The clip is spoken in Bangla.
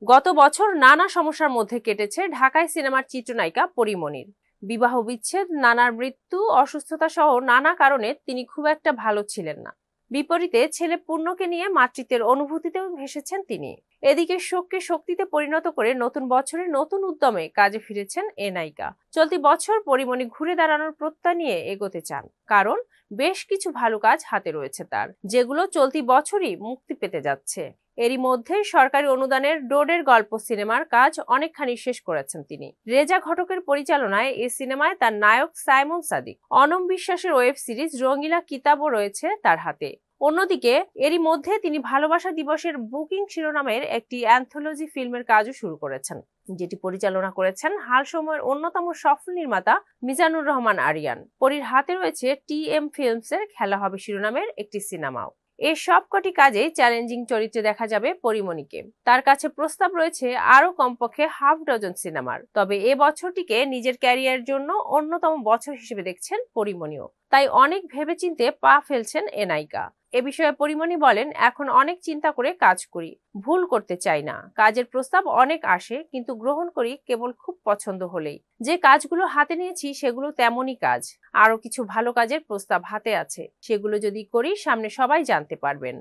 গত বছর নানা সমস্যার মধ্যে কেটেছে ঢাকায় সিনেমার চিত্রনায়িকা পরীমনির। বিবাহ বিচ্ছেদ, নানার মৃত্যু, অসুস্থতা সহ নানা কারণে তিনি খুব একটা ভালো ছিলেন না। বিপরীতে ছেলে পূর্ণকে নিয়ে মাতৃত্বের অনুভূতিতেও ভেসেছেন তিনি। এদিকে শোককে শক্তিতে পরিণত করে নতুন বছরে নতুন উদ্যমে কাজে ফিরেছেন এ নায়িকা। চলতি বছর পরীমনি ঘুরে দাঁড়ানোর প্রত্যয় নিয়ে এগোতে চান, কারণ বেশ কিছু ভালো কাজ হাতে রয়েছে তার, যেগুলো চলতি বছরই মুক্তি পেতে যাচ্ছে। এরই মধ্যে সরকারি অনুদানের ডোডের গল্প সিনেমার কাজ অনেকখানি শেষ করেছেন তিনি। রেজা ঘটকের পরিচালনায় এই সিনেমায় তার নায়ক সাইমন সাদিক। অনম বিশ্বাসের ওয়েব সিরিজ রঙিলা কিতাবও রয়েছে তার হাতে। অন্যদিকে এরই মধ্যে তিনি ভালোবাসা দিবসের বুকিং শিরোনামের একটি অ্যান্থোলজি ফিল্মের কাজও শুরু করেছেন, যেটি পরিচালনা করেছেন হাল সময়ের অন্যতম সফল নির্মাতা মিজানুর রহমান আরিয়ান। পরীর হাতে রয়েছে TM ফিল্মসের খেলা হবে শিরোনামের একটি সিনেমাও। এই সবকটি কাজে চ্যালেঞ্জিং চরিত্রে দেখা যাবে পরীমনিকে। তার কাছে প্রস্তাব রয়েছে আরো কমপক্ষে হাফ ডজন সিনেমার। তবে এ বছরটিকে নিজের ক্যারিয়ারের জন্য অন্যতম বছর হিসেবে দেখছেন পরীমনিও। তাই অনেক ভেবেচিন্তে পা ফেলছেন এ নায়িকা। এ বিষয়ে পরীমনি বলেন, এখন অনেক চিন্তা করে কাজ করি, ভুল করতে চাই না। কাজের প্রস্তাব অনেক আসে, কিন্তু গ্রহণ করি কেবল খুব পছন্দ হলেই। যে কাজগুলো হাতে নিয়েছি সেগুলো তেমনই কাজ। আরো কিছু ভালো কাজের প্রস্তাব হাতে আছে, সেগুলো যদি করি সামনে সবাই জানতে পারবেন।